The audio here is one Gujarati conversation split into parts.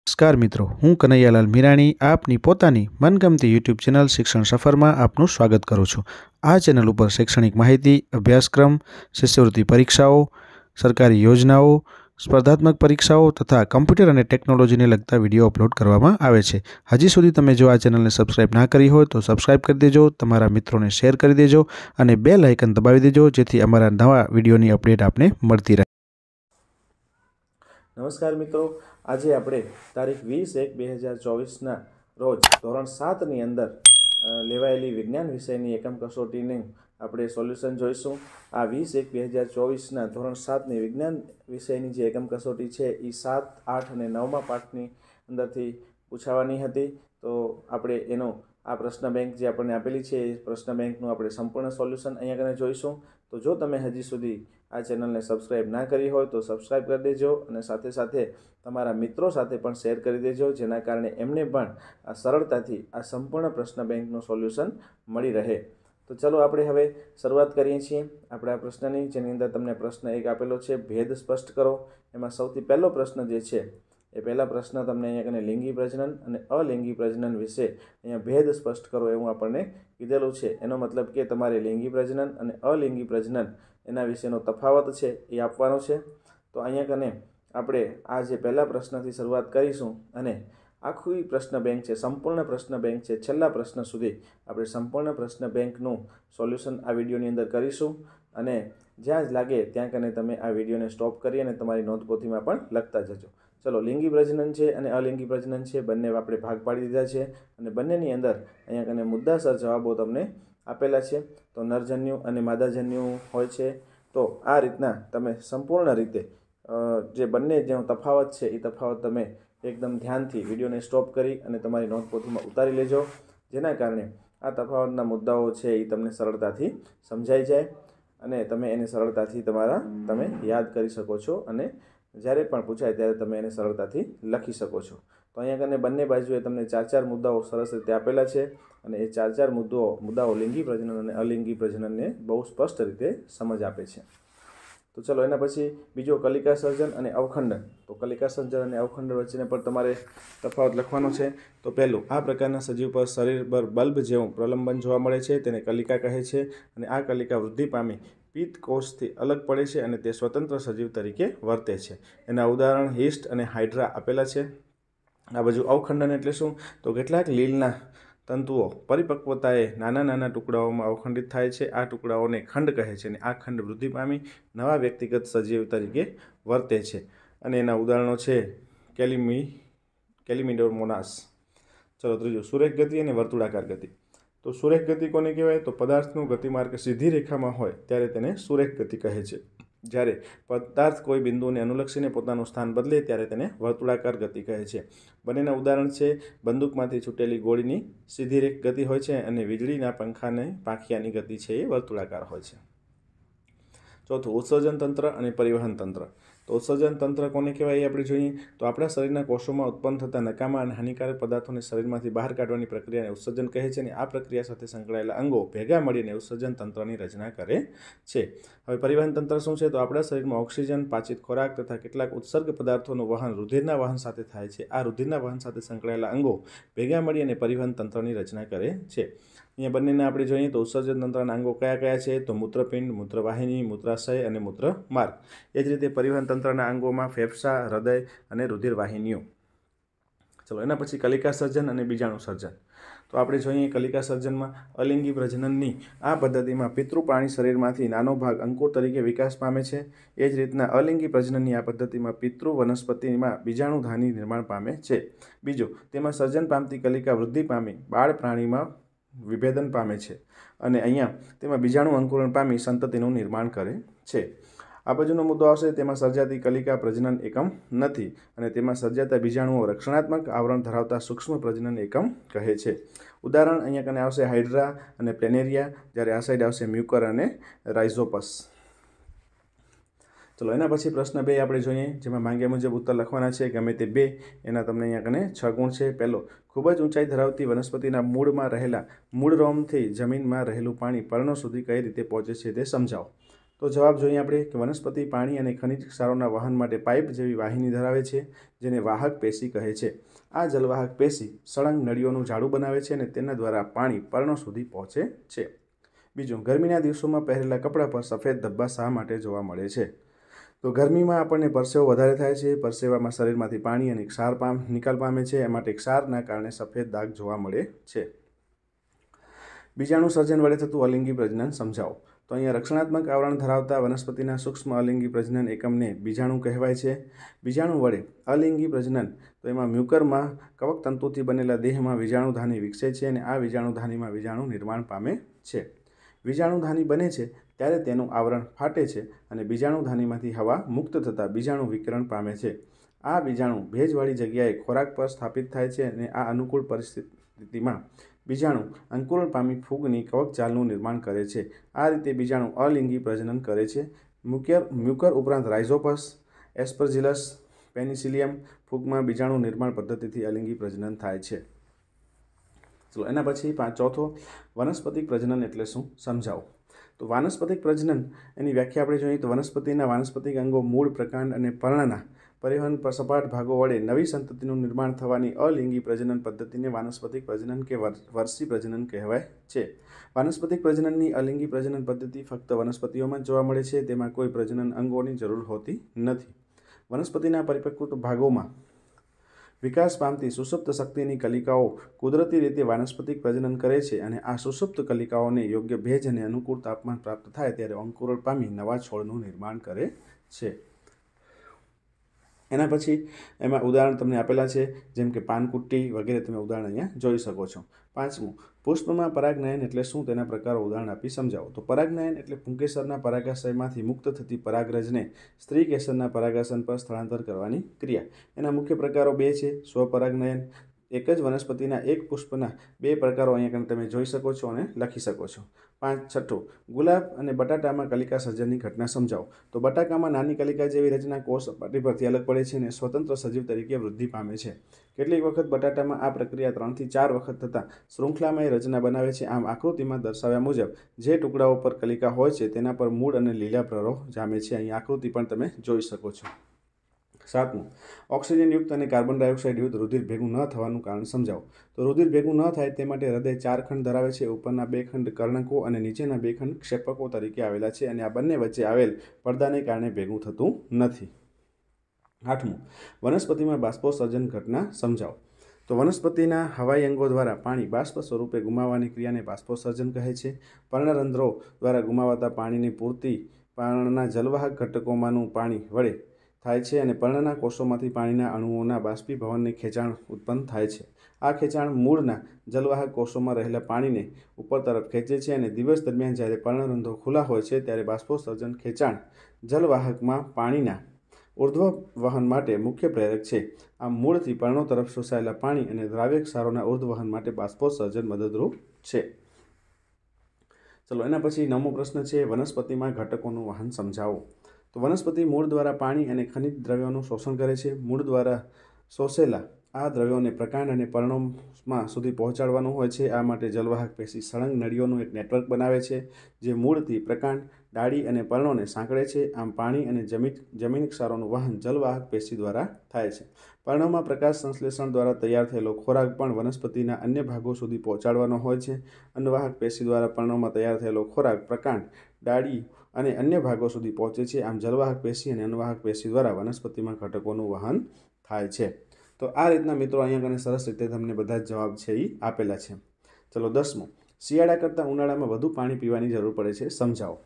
નમસ્કાર મિત્રો, હું કનૈયાલાલ મીરાણી આપની પોતાની મનગમતી યુટ્યુબ ચેનલ શિક્ષણ સફરમાં આપનું સ્વાગત કરું છું। આ ચેનલ ઉપર શૈક્ષણિક માહિતી, અભ્યાસક્રમ, શિષ્યવૃત્તિ પરીક્ષાઓ, સરકારી યોજનાઓ, સ્પર્ધાત્મક પરીક્ષાઓ તથા કમ્પ્યુટર અને ટેકનોલોજીને લગતા વિડીયો અપલોડ કરવામાં આવે છે। હજી સુધી તમે જો આ ચેનલને સબસ્ક્રાઇબ ના કરી હોય તો સબસ્ક્રાઇબ કરી દેજો, તમારા મિત્રોને શેર કરી દેજો અને બેલ આઇકન દબાવી દેજો જેથી અમારા નવા વિડીયોની અપડેટ આપને મળતી રહે। નમસ્કાર મિત્રો, આજે આપણે તારીખ 20/1/2024ના રોજ ધોરણ 7ની અંદર લેવાયેલી વિજ્ઞાન વિષયની એકમ કસોટીનું આપણે સોલ્યુશન જોઈશું। આ 20/1/2024ના ધોરણ 7ની વિજ્ઞાન વિષયની જે એકમ કસોટી છે એ 7, 8 અને 9મા પાઠની અંદરથી પૂછાવાની હતી। તો આપણે એનો આ પ્રશ્ન બેંક જે આપણને આપેલી છે એ પ્રશ્ન બેંકનું આપણે સંપૂર્ણ સોલ્યુશન અહીંયા કને જોઈશું। તો જો તમે હજી સુધી આ ચેનલને સબસ્ક્રાઇબ ના કરી હોય તો સબસ્ક્રાઇબ કરી દેજો અને સાથે સાથે તમારા મિત્રો સાથે પણ શેર કરી દેજો, જેના કારણે એમને પણ આ સરળતાથી આ સંપૂર્ણ પ્રશ્ન બેંકનું સોલ્યુશન મળી રહે। તો ચલો આપણે હવે શરૂઆત કરીએ છીએ આપણે આ પ્રશ્નની, જેની અંદર તમને પ્રશ્ન એક આપેલો છે, ભેદ સ્પષ્ટ કરો। એમાં સૌથી પહેલો પ્રશ્ન જે છે એ પહેલા પ્રશ્ન તમને અહીંયા કને લિંગી પ્રજનન અને અલિંગી પ્રજનન વિશે અહીંયા ભેદ સ્પષ્ટ કરો એવું આપણને કીધેલું છે। એનો મતલબ કે તમારે લિંગી પ્રજનન અને અલિંગી પ્રજનન એના વિશેનો તફાવત છે એ આપવાનો છે। તો અહીંયા કને આપણે આ જે પહેલા પ્રશ્નથી શરૂઆત કરીશું અને આખું પ્રશ્ન બેંક છે, સંપૂર્ણ પ્રશ્ન બેંક છે, છેલ્લા પ્રશ્ન સુધી આપણે સંપૂર્ણ પ્રશ્ન બેંકનું સોલ્યુશન આ વિડીયોની અંદર કરીશું અને જ્યાં જ લાગે ત્યાં કને તમે આ વિડીયોને સ્ટોપ કરી અને તમારી નોંધપોથીમાં પણ લખતા જજો। ચલો, લિંગી પ્રજનન છે અને અલિંગી પ્રજનન છે, બંને આપણે ભાગ પાડી દીધા છે અને બંનેની અંદર અહીંયા કને મુદ્દાસર જવાબો તમને આપેલા છે। તો નરજન્યુ અને માદાજન્યુ હોય છે। તો આ રીતના તમે સંપૂર્ણ રીતે જે બંને જે તફાવત છે એ તફાવત તમે એકદમ ધ્યાનથી વિડીયોને સ્ટોપ કરી અને તમારી નોંધપોથીમાં ઉતારી લેજો, જેના કારણે આ તફાવતના મુદ્દાઓ છે એ તમને સરળતાથી સમજાઈ જાય અને તમે એને સરળતાથી તમે યાદ કરી શકો છો અને જ્યારે પણ પૂછાય ત્યારે તમે એને સરળતાથી લખી શકો છો। તો અહીંયા કને બંને બાજુએ તમને 4 મુદ્દાઓ સરસ રીતે આપેલા છે અને એ 4 મુદ્દાઓ લિંગી પ્રજનન અને અલિંગી પ્રજનનને બહુ સ્પષ્ટ રીતે સમજ આપે છે। તો ચલો, એના પછી બીજો કલિકા સર્જન અને અવખંડન। તો કલિકા સર્જન અને અવખંડન વચ્ચેને પણ તમારે તફાવત લખવાનો છે। તો પહેલું, આ પ્રકારના સજીવ પર શરીર પર બલ્બ જેવું પ્રલંબન જોવા મળે છે તેને કલિકા કહે છે અને આ કલિકા વૃદ્ધિ પામી પિત્ત કોષથી અલગ પડે છે અને તે સ્વતંત્ર સજીવ તરીકે વર્તે છે। એના ઉદાહરણ હિસ્ટ અને હાઇડ્રા આપેલા છે। આ બાજુ અવખંડન એટલે શું? તો કેટલાક લીલના તંતુઓ પરિપક્વતાએ નાના નાના ટુકડાઓમાં અવખંડિત થાય છે। આ ટુકડાઓને ખંડ કહે છે અને આ ખંડ વૃદ્ધિ પામી નવા વ્યક્તિગત સજીવ તરીકે વર્તે છે અને એના ઉદાહરણો છે કેલિમિડોમોનાસ। ચલો, ત્રીજું, સુરેખ ગતિ અને વર્તુળાકાર ગતિ। તો સુરેખ ગતિ કોને કહેવાય? તો પદાર્થનું ગતિમાર્ગ સીધી રેખામાં હોય ત્યારે તેને સુરેખ ગતિ કહે છે, જ્યારે પદાર્થ કોઈ બિંદુને અનુલક્ષીને પોતાનું સ્થાન બદલે ત્યારે તેને વર્તુળાકાર ગતિ કહે છે। બંનેના ઉદાહરણ છે બંદૂકમાંથી છૂટેલી ગોળીની સીધી રેખ ગતિ હોય છે અને વીજળીના પાંખિયાની ગતિ છે એ વર્તુળાકાર હોય છે। ચોથું, ઉત્સર્જન તંત્ર અને પરિવહન તંત્ર। તો ઉત્સર્જન તંત્ર કોને કહેવાય એ આપણે જોઈએ તો આપણા શરીરના કોષોમાં ઉત્પન્ન થતા નકામા અને હાનિકારક પદાર્થોને શરીરમાંથી બહાર કાઢવાની પ્રક્રિયાને ઉત્સર્જન કહે છે અને આ પ્રક્રિયા સાથે સંકળાયેલા અંગો ભેગા મળીને ઉત્સર્જન તંત્રની રચના કરે છે। હવે પરિવહન તંત્ર શું છે? તો આપણા શરીરમાં ઓક્સિજન, પાચિત ખોરાક તથા કેટલાક ઉત્સર્ગ પદાર્થોનું વહન રુધિરના વહન સાથે થાય છે। આ રુધિરના વહન સાથે સંકળાયેલા અંગો ભેગા મળી અને પરિવહન તંત્રની રચના કરે છે। અહીંયા બંનેને આપણે જોઈએ તો ઉત્સર્જન તંત્રના અંગો કયા કયા છે? તો મૂત્રપિંડ, મૂત્રવાહિની, મૂત્રાશય અને મૂત્રમાર્ગ। એ જ રીતે પરિવહન તંત્રના અંગોમાં ફેફસા, હૃદય અને રુધિરવાહિનીઓ। ચલો, એના પછી કલિકા સર્જન અને બીજાણુ સર્જન। તો આપણે જોઈએ કલિકા સર્જનમાં અલિંગી પ્રજનનની આ પદ્ધતિમાં પિતૃ પ્રાણી શરીરમાંથી નાનો ભાગ અંકુર તરીકે વિકાસ પામે છે। એ જ રીતના અલિંગી પ્રજનનની આ પદ્ધતિમાં પિતૃ વનસ્પતિમાં બીજાણુધાની નિર્માણ પામે છે। બીજું, તેમાં સર્જન પામતી કલિકા વૃદ્ધિ પામી બાળ પ્રાણીમાં વિભેદન પામે છે અને અહીંયા તેમાં બીજાણુ અંકુરણ પામી સંતતિનું નિર્માણ કરે છે। આ બાજુનો મુદ્દો આવશે, તેમાં સર્જાતી કલિકા પ્રજનન એકમ નથી અને તેમાં સર્જાતા બીજાણુઓ રક્ષણાત્મક આવરણ ધરાવતા સૂક્ષ્મ પ્રજનન એકમ કહે છે। ઉદાહરણ અહીંયા કને આવશે હાઇડ્રા અને પ્લેનેરિયા, જ્યારે આ સાઈડ આવશે મ્યુકર અને રાઇઝોપસ। ચલો, એના પછી પ્રશ્ન 2 આપણે જોઈએ, જેમાં માંગ્યા મુજબ ઉત્તર લખવાના છે, ગમે તે 2, એના તમને અહીંયા કને 6 ગુણ છે। પહેલો, ખૂબ જ ઊંચાઈ ધરાવતી વનસ્પતિના મૂળમાં રહેલા મૂળ રોમથી જમીનમાં રહેલું પાણી પર્ણો સુધી કઈ રીતે પહોંચે છે તે સમજાવો। તો તો જવાબ જોઈએ આપણે કે વનસ્પતિ પાણી અને ખનિજ ક્ષારોના વહન માટે પાઇપ જેવી વાહિની ધરાવે છે, જેને વાહક પેશી કહે છે. આ જલવાહક પેશી સળંગ નળીઓનું જાળું બનાવે છે અને તેના દ્વારા પાણી પર્ણો સુધી પહોંચે છે. બીજું, ગરમીના દિવસોમાં પહેરેલા કપડાં પર સફેદ ધબ્બા શા માટે જોવા મળે છે? તો ગરમીમાં આપણને પરસેવો વધારે થાય છે. પરસેવામાં શરીરમાંથી પાણી અને ક્ષાર નિકાલ પામે છે, એ માટે ક્ષારના કારણે સફેદ દાગ જોવા મળે છે. બીજાણુ સર્જન વડે થતું અલિંગી પ્રજનન સમજાવો. તો અહીંયા રક્ષણાત્મક આવરણ ધરાવતા વનસ્પતિના સૂક્ષ્મ અલિંગી પ્રજનન એકમને બીજાણુ કહેવાય છે. બીજાણુ વડે અલિંગી પ્રજનન, તો એમાં મ્યુકરમાં કવક તંતુથી બનેલા દેહમાં બીજાણુધાની વિકસે છે અને આ બીજાણુધાનીમાં બીજાણુ નિર્માણ પામે છે. બીજાણુધાની બને છે ત્યારે તેનું આવરણ ફાટે છે અને બીજાણુધાનીમાંથી હવા મુક્ત થતાં બીજાણુ વિકિરણ પામે છે. આ બીજાણુ ભેજવાળી જગ્યાએ ખોરાક પર સ્થાપિત થાય છે અને આ અનુકૂળ પરિસ્થિતિમાં બીજાણુ અંકુરણ પામી ફૂગની કવકજાળનું નિર્માણ કરે છે. આ રીતે બીજાણુ અલિંગી પ્રજનન કરે છે. મ્યુકર ઉપરાંત રાઇઝોપસ, એસ્પરજિલસ, પેનિસિલિયમ ફૂગમાં બીજાણુ નિર્માણ પદ્ધતિથી અલિંગી પ્રજનન થાય છે. ચલો એના પછી ચોથો, વનસ્પતિક પ્રજનન એટલે શું સમજાવો. તો વાનસ્પતિક પ્રજનન એની વ્યાખ્યા આપણે જોઈએ તો વનસ્પતિના વાનસ્પતિક અંગો, મૂળ, પ્રકાંડ અને પર્ણના પરિવહન પર સપાટ ભાગો વડે નવી સંતતિનું નિર્માણ થવાની અલિંગી પ્રજનન પદ્ધતિને વાનસ્પતિક પ્રજનન કે વર્ષી પ્રજનન કહેવાય છે. વાનસ્પતિક પ્રજનનની અલિંગી પ્રજનન પદ્ધતિ ફક્ત વનસ્પતિઓમાં જ જોવા મળે છે. તેમાં કોઈ પ્રજનન અંગોની જરૂર હોતી નથી. વનસ્પતિના પરિપક્વ ભાગોમાં વિકાસ પામતી સુષુપ્ત શક્તિની કલિકાઓ કુદરતી રીતે વાનસ્પતિક પ્રજનન કરે છે અને આ સુષુપ્ત કલિકાઓને યોગ્ય ભેજ અને અનુકૂળ તાપમાન પ્રાપ્ત થાય ત્યારે અંકુરણ પામી નવા છોડનું નિર્માણ કરે છે. એના પછી એમાં ઉદાહરણ તમને આપેલા છે, જેમ કે પાનકુટ્ટી વગેરે તમે ઉદાહરણ અહીંયા જોઈ શકો છો. પાંચમું, પુષ્પમાં પરાગનયન એટલે શું, તેના પ્રકારો ઉદાહરણ આપી સમજાવો. તો પરાગનયન એટલે પુંકેસરના પરાગાશયમાંથી મુક્ત થતી પરાગરજને સ્ત્રી કેસરના પરાગાસન પર સ્થળાંતર કરવાની ક્રિયા. એના મુખ્ય પ્રકારો બે છે. સ્વપરાગનયન, એક જ વનસ્પતિના એક પુષ્પના બે પ્રકારો અહીંયા તમે જોઈ શકો છો અને લખી શકો છો. છઠ્ઠું, ગુલાબ અને બટાટામાં કલિકા સર્જનની ઘટના સમજાવો. તો બટાકામાં નાની કલિકા જેવી રચના કોષ સપાટી પરથી અલગ પડે છે અને સ્વતંત્ર સજીવ તરીકે વૃદ્ધિ પામે છે. કેટલીક વખત બટાટામાં આ પ્રક્રિયા 3 થી 4 વખત થતાં શૃંખલામય રચના બનાવે છે. આમ આકૃતિમાં દર્શાવ્યા મુજબ જે ટુકડાઓ પર કલિકા હોય છે તેના પર મૂળ અને લીલા પ્રરોહ જામે છે. અહીં આકૃતિ પણ તમે જોઈ શકો છો. સાતમું, ઓક્સિજનયુક્ત અને કાર્બન ડાયોક્સાઇડ યુક્ત રુધિર ભેગું ન થવાનું કારણ સમજાવો. તો રુધિર ભેગું ન થાય તે માટે હૃદય 4 ખંડ ધરાવે છે. ઉપરના 2 ખંડ કર્ણકો અને નીચેના 2 ખંડ ક્ષેપકો તરીકે આવેલા છે અને આ બંને વચ્ચે આવેલ પડદાને કારણે ભેગું થતું નથી. આઠમું, વનસ્પતિમાં બાષ્પોત્સર્જન ઘટના સમજાવો. તો વનસ્પતિના હવાઈ અંગો દ્વારા પાણી બાષ્પ સ્વરૂપે ગુમાવવાની ક્રિયાને બાષ્પોત્સર્જન કહે છે. પર્ણરંધ્રો દ્વારા ગુમાવાતા પાણીની પૂર્તિ પર્ણના જલવાહક ઘટકોમાંનું પાણી વડે થાય છે અને પર્ણના કોષોમાંથી પાણીના અણુઓના બાષ્પીભવનની ખેંચાણ ઉત્પન્ન થાય છે. આ ખેંચાણ મૂળના જલવાહક કોષોમાં રહેલા પાણીને ઉપર તરફ ખેંચે છે અને દિવસ દરમિયાન જ્યારે પર્ણરંધ્રો ખુલ્લા હોય છે ત્યારે બાષ્પોત્સર્જન ખેંચાણ જલવાહકમાં પાણીના ઉર્ધ્વ વહન માટે મુખ્ય પ્રેરક છે. આમ મૂળથી પર્ણો તરફ શોષાયેલા પાણી અને દ્રાવ્ય ક્ષારોના ઉર્ધ્વ વહન માટે બાષ્પોત્સર્જન મદદરૂપ છે. ચલો એના પછી 9મો પ્રશ્ન છે, વનસ્પતિમાં ઘટકોનું વહન સમજાવો. તો વનસ્પતિ મૂળ દ્વારા પાણી અને ખનિજ દ્રવ્યોનું શોષણ કરે છે. મૂળ દ્વારા શોષેલા આ દ્રવ્યોને પ્રકાંડ અને પર્ણોમાં સુધી પહોંચાડવાનું હોય છે. આ માટે જલવાહક પેશી સળંગ નળીઓનું એક નેટવર્ક બનાવે છે જે મૂળથી પ્રકાંડ, ડાળી અને પર્ણોને સાંકળે છે. આમ પાણી અને જમીન ક્ષારોનું વહન જલવાહક પેશી દ્વારા થાય છે. પર્ણોમાં પ્રકાશ સંશ્લેષણ દ્વારા તૈયાર થયેલો ખોરાક પણ વનસ્પતિના અન્ય ભાગો સુધી પહોંચાડવાનો હોય છે. અન્નવાહક પેશી દ્વારા પર્ણોમાં તૈયાર થયેલો ખોરાક પ્રકાંડ, ડાળી અને અન્ય ભાગો સુધી પહોંચે છે. આમ જલવાહક પેશી અને અન્નવાહક પેશી દ્વારા વનસ્પતિમાં ઘટકોનું વહન થાય છે. તો આ રીતના મિત્રો અહીંયા કને સરસ રીતે તમને બધા જ જવાબ છે એ આપેલા છે. ચલો 10મું, શિયાળા કરતાં ઉનાળામાં વધુ પાણી પીવાની જરૂર પડે છે, સમજાવો.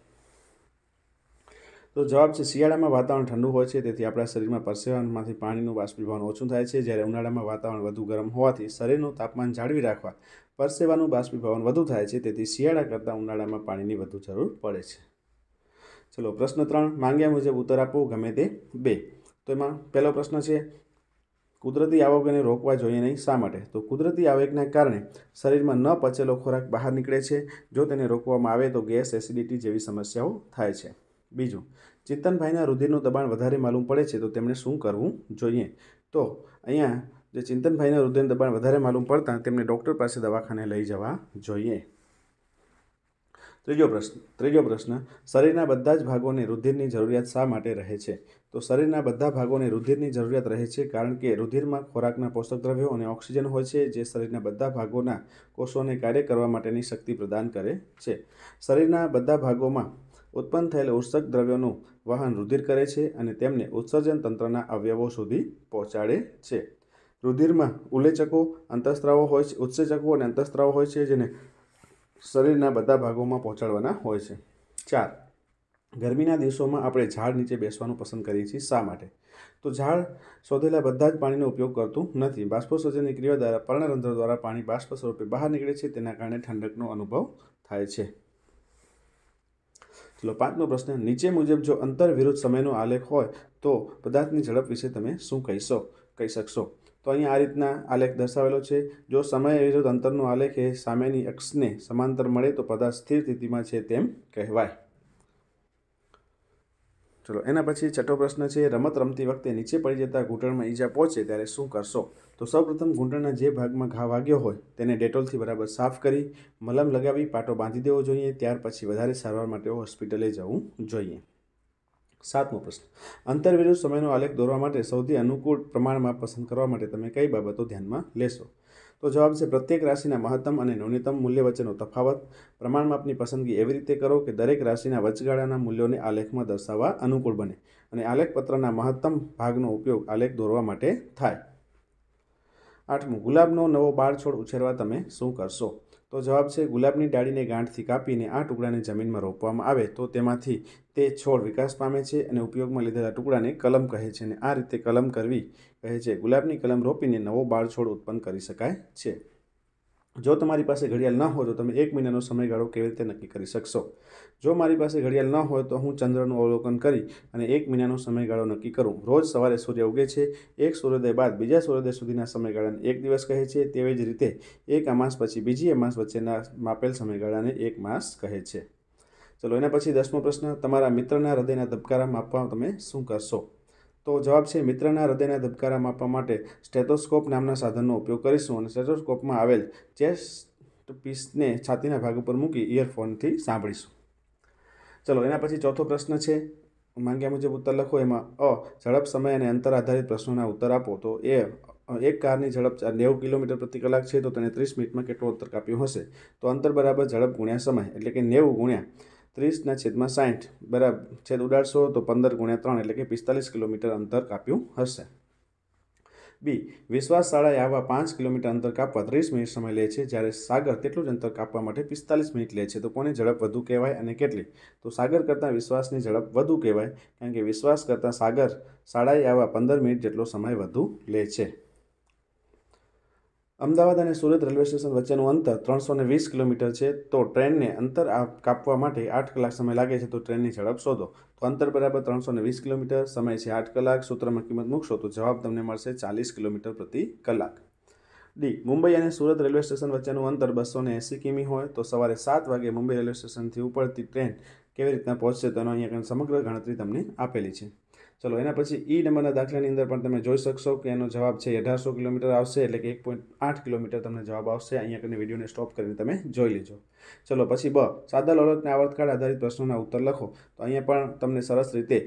તો જવાબ છે, શિયાળામાં વાતાવરણ ઠંડુ હોય છે તેથી આપણા શરીરમાં પરસેવામાંથી પાણીનું બાષ્પીભવન ઓછું થાય છે. જ્યારે ઉનાળામાં વાતાવરણ વધુ ગરમ હોવાથી શરીરનું તાપમાન જાળવી રાખવા પરસેવાનું બાષ્પીભવન વધુ થાય છે. તેથી શિયાળા કરતાં ઉનાળામાં પાણીની વધુ જરૂર પડે છે. ચલો પ્રશ્ન 3, માંગ્યા મુજબ ઉત્તર આપો, ગમે તે 2. તો એમાં પહેલો પ્રશ્ન છે, કુદરતી આવકને રોકવા જોઈએ નહીં, શા માટે? તો કુદરતી આવકના કારણે શરીરમાં ન પચેલો ખોરાક બહાર નીકળે છે. જો તેને રોકવામાં આવે તો ગેસ, એસિડિટી જેવી સમસ્યાઓ થાય છે. બીજું, ચિંતનભાઈના રુધિરનું દબાણ વધારે માલુમ પડે છે તો તેમણે શું કરવું જોઈએ? તો અહીંયા જે ચિંતનભાઈના રુધિરનું દબાણ વધારે માલુમ પડતા તેમને ડૉક્ટર પાસે દવાખાને લઈ જવા જોઈએ. ત્રીજો પ્રશ્ન શરીરના બધા જ ભાગોને રુધિરની જરૂરિયાત શા માટે રહે છે? તો શરીરના બધા ભાગોને રુધિરની જરૂરિયાત રહે છે કારણ કે રુધિરમાં ખોરાકના પોષક દ્રવ્યો અને ઓક્સિજન હોય છે, જે શરીરના બધા ભાગોના કોષોને કાર્ય કરવા માટેની શક્તિ પ્રદાન કરે છે. શરીરના બધા ભાગોમાં ઉત્પન્ન થયેલ ઉત્સર્ગ દ્રવ્યોનું વહન રુધિર કરે છે અને તેમને ઉત્સર્જન તંત્રના અવયવો સુધી પહોંચાડે છે. રુધિરમાં ઉત્સેચકો અને અંતઃસ્ત્રાવો હોય છે, જેને શરીરના બધા ભાગોમાં પહોંચાડવાના હોય છે. 4. ગરમીના દિવસોમાં આપણે ઝાડ નીચે બેસવાનું પસંદ કરીએ છીએ, શા માટે? તો ઝાડ શોધેલા બધા જ પાણીનો ઉપયોગ કરતું નથી. બાષ્પોત્સર્જનની ક્રિયા દ્વારા પર્ણરંધ્ર દ્વારા પાણી બાષ્પ સ્વરૂપે બહાર નીકળે છે, તેના કારણે ઠંડકનો અનુભવ થાય છે. ચલો 5મો પ્રશ્ન, નીચે મુજબ જો અંતર વિરુદ્ધ સમયનો આલેખ હોય તો પદાર્થની ઝડપ વિશે તમે શું કહી શકશો? તો અહીંયા આ રીતના આલેખ દર્શાવેલો છે. જો સમય વિરુદ્ધ અંતરનો આલેખ એ સામેની અક્ષને સમાંતર મળે તો પદાર્થ સ્થિર સ્થિતિમાં છે તેમ કહેવાય. ચલો એના પછી 6થો પ્રશ્ન છે, રમત રમતી વખતે નીચે પડી જતા ઘૂંટણમાં ઈજા પહોંચે ત્યારે શું કરશો? તો સૌપ્રથમ ઘૂંટણના જે ભાગમાં ઘા વાગ્યો હોય તેને ડેટોલથી બરાબર સાફ કરી મલમ લગાવી પાટો બાંધી દેવો જોઈએ. ત્યાર પછી વધારે સારવાર માટે હોસ્પિટલે જવું જોઈએ. 7મો પ્રશ્ન, અંતર વિરુદ્ધ સમયનો આલેખ દોરવા માટે સૌથી અનુકૂળ પ્રમાણમાં પસંદ કરવા માટે તમે કઈ બાબતો ધ્યાનમાં લેશો? તો જવાબ છે પ્રત્યેક રાશિના મહત્તમ અને ન્યૂનતમ મૂલ્ય વચ્ચેનો તફાવત. પ્રમાણમાપની પસંદગી એવી રીતે કરો કે દરેક રાશિના વચગાળાના મૂલ્યોને આલેખમાં દર્શાવવા અનુકૂળ બને અને આલેખપત્રના મહત્તમ ભાગનો ઉપયોગ આલેખ દોરવા માટે થાય. 8મું, ગુલાબનો નવો બાળ છોડ ઉછેરવા તમે શું કરશો? તો જવાબ છે ગુલાબની ડાળીને ગાંઠથી કાપીને આ ટુકડાને જમીનમાં રોપવામાં આવે તો તેમાંથી તે છોડ વિકાસ પામે છે અને ઉપયોગમાં લીધેલા ટુકડાને કલમ કહે છે. અને આ રીતે કલમ કરવી કહે છે. ગુલાબની કલમ રોપીને નવો બાળ છોડ ઉત્પન્ન કરી શકાય છે. જો તમારી પાસે ઘડિયાળ ન હોય તો તમે 1 મહિનાનો સમયગાળો કેવી રીતે નક્કી કરી શકશો? જો મારી પાસે ઘડિયાળ ન હોય તો હું ચંદ્રનું અવલોકન કરી અને 1 મહિનાનો સમયગાળો નક્કી કરું. રોજ સવારે સૂર્ય ઉગે છે. એક સૂર્યોદય બાદ બીજા સૂર્યોદય સુધીના સમયગાળાને 1 દિવસ કહે છે. તેવી જ રીતે એક અમાસ પછી બીજી અમાસ વચ્ચેના માપેલ સમયગાળાને 1 માસ કહે છે. ચલો એના પછી 10મો પ્રશ્ન, તમારા મિત્રના હૃદયના ધબકારા માપવા તમે શું કરશો? તો જવાબ છે મિત્રના હૃદયના ધબકારા માપવા માટે સ્ટેથોસ્કોપ નામના સાધનનો ઉપયોગ કરીશું અને સ્ટેથોસ્કોપમાં આવેલ ચેસ્ટ પીસને છાતીના ભાગ ઉપર મૂકી ઇયરફોનથી સાંભળીશું. ચલો એના પછી 4થો પ્રશ્ન છે, માંગ્યા મુજબ ઉત્તર લખો. એમાં ઝડપ, સમય અને અંતર આધારિત પ્રશ્નોના ઉત્તર આપો. તો એક કારની ઝડપ 90 કિલોમીટર પ્રતિ કલાક છે તો તેને 30 મિનિટમાં કેટલો અંતર કાપ્યું હશે? તો અંતર બરાબર ઝડપ ગુણ્યા સમય, એટલે કે 90 ગુણ્યા 30/60 બરાબર છેદ ઉડાડશો તો 15 ગુણ્યા 3 એટલે કે 45 કિલોમીટર અંતર કાપ્યું હશે. બી, વિશ્વાસ શાળાએ આવવા 5 કિલોમીટર અંતર કાપવા 30 મિનિટ સમય લે છે, જ્યારે સાગર તેટલું જ અંતર કાપવા માટે 45 મિનિટ લે છે. તો કોની ઝડપ વધુ કહેવાય અને કેટલી? તો સાગર કરતાં વિશ્વાસની ઝડપ વધુ કહેવાય, કારણ કે વિશ્વાસ કરતાં સાગર શાળાએ આવવા 15 મિનિટ જેટલો સમય વધુ લે છે. અમદાવાદ અને સુરત રેલવે સ્ટેશન વચ્ચેનું અંતર 320 કિલોમીટર છે. તો ટ્રેનને અંતર કાપવા માટે 8 કલાક સમય લાગે છે. તો ટ્રેનની ઝડપ શોધો. તો અંતર બરાબર 320 કિલોમીટર, સમય છે 8 કલાક. સૂત્રમાં કિંમત મૂકશો તો જવાબ તમને મળશે 40 કિલોમીટર પ્રતિ કલાક. ડી, મુંબઈ અને સુરત રેલવે સ્ટેશન વચ્ચેનું અંતર 280 કિમી હોય તો સવારે 7 વાગે મુંબઈ રેલવે સ્ટેશનથી ઉપડતી ટ્રેન કેવી રીતના પહોંચશે? તો અહીંયા સમગ્ર ગણતરી તમને આપેલી છે. ચલો એના પછી ઈ નંબરના દાખલાની અંદર પણ તમે જોઈ શકશો કે એનો જવાબ છે 1800 કિલોમીટર આવશે, એટલે કે 1.8 કિલોમીટર તમને જવાબ આવશે. અહીંયા કરીને વિડીયોને સ્ટોપ કરીને તમે જોઈ લેજો. ચલો પછી બ, સાદા લોલકના આવર્તકાળ આધારિત પ્રશ્નોના ઉત્તર લખો. તો અહીંયા પણ તમને સરસ રીતે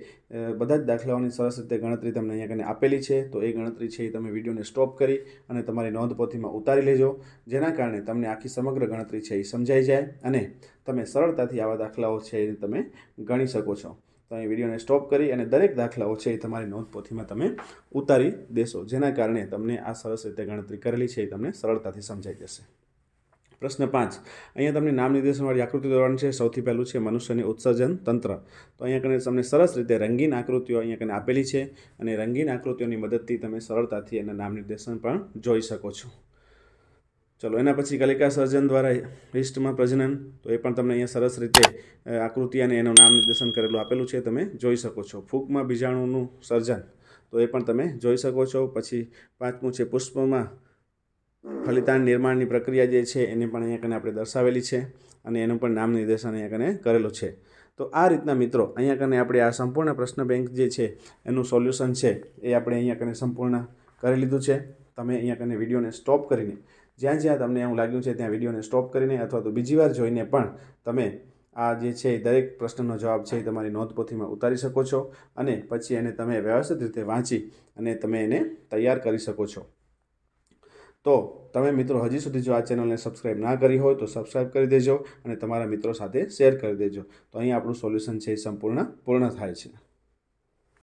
બધા જ દાખલાઓની સરસ રીતે ગણતરી તમને અહીંયા કરીને આપેલી છે. તો એ ગણતરી છે એ તમે વિડીયોને સ્ટોપ કરી અને તમારી નોંધપોથીમાં ઉતારી લેજો, જેના કારણે તમને આખી સમગ્ર ગણતરી છે એ સમજાઈ જાય અને તમે સરળતાથી આવા દાખલાઓ છે એ તમે ગણી શકો છો. તો અહીં વિડીયોને સ્ટોપ કરી અને દરેક દાખલાઓ છે એ તમારી નોંધપોથીમાં તમે ઉતારી દેશો, જેના કારણે તમને આ સરસ રીતે ગણતરી કરેલી છે એ તમને સરળતાથી સમજાઈ જશે. પ્રશ્ન 5, અહીંયા તમને નામ નિર્દેશનવાળી આકૃતિ દોરવાની છે. સૌથી પહેલું છે મનુષ્યની ઉત્સર્જન તંત્ર. તો અહીંયા કને તમને સરસ રીતે રંગીન આકૃતિઓ અહીંયા કને આપેલી છે અને રંગીન આકૃતિઓની મદદથી તમે સરળતાથી એના નામ નિર્દેશન પણ જોઈ શકો છો. ચલો એના પછી કલિકા સર્જન દ્વારા ઈસ્ટમાં પ્રજનન. તો એ પણ તમને અહીંયા સરસ રીતે આકૃતિ અને એનું નામ નિર્દેશન કરેલું આપેલું છે, તમે જોઈ શકો છો. ફૂગમાં બીજાણુનું સર્જન, તો એ પણ તમે જોઈ શકો છો. પછી 5મું છે પુષ્પમાં ફલિતાંડ નિર્માણની પ્રક્રિયા જે છે એને પણ અહીંયા કને આપણે દર્શાવેલી છે અને એનું પણ નામ નિર્દેશન અહીંયા કને કરેલું છે. તો આ રીતના મિત્રો અહીંયા કને આપણે આ સંપૂર્ણ પ્રશ્ન બેંક જે છે એનું સોલ્યુશન છે એ આપણે અહીંયા કને સંપૂર્ણ કરી લીધું છે. તમે અહીંયા કને વિડીયોને સ્ટોપ કરીને જ્યાં જ્યાં તમને એવું લાગ્યું છે ત્યાં વિડીયોને સ્ટોપ કરીને અથવા તો બીજી વાર જોઈને પણ તમે આ જે છે એ દરેક પ્રશ્નનો જવાબ છે એ તમારી નોંધપોથીમાં ઉતારી શકો છો અને પછી એને તમે વ્યવસ્થિત રીતે વાંચી અને તમે એને તૈયાર કરી શકો છો. તો તમે મિત્રો હજી સુધી જો આ ચેનલને સબસ્ક્રાઈબ ના કરી હોય તો સબસ્ક્રાઈબ કરી દેજો અને તમારા મિત્રો સાથે શેર કરી દેજો. તો અહીં આપણું સોલ્યુશન છે એ પૂર્ણ થાય છે.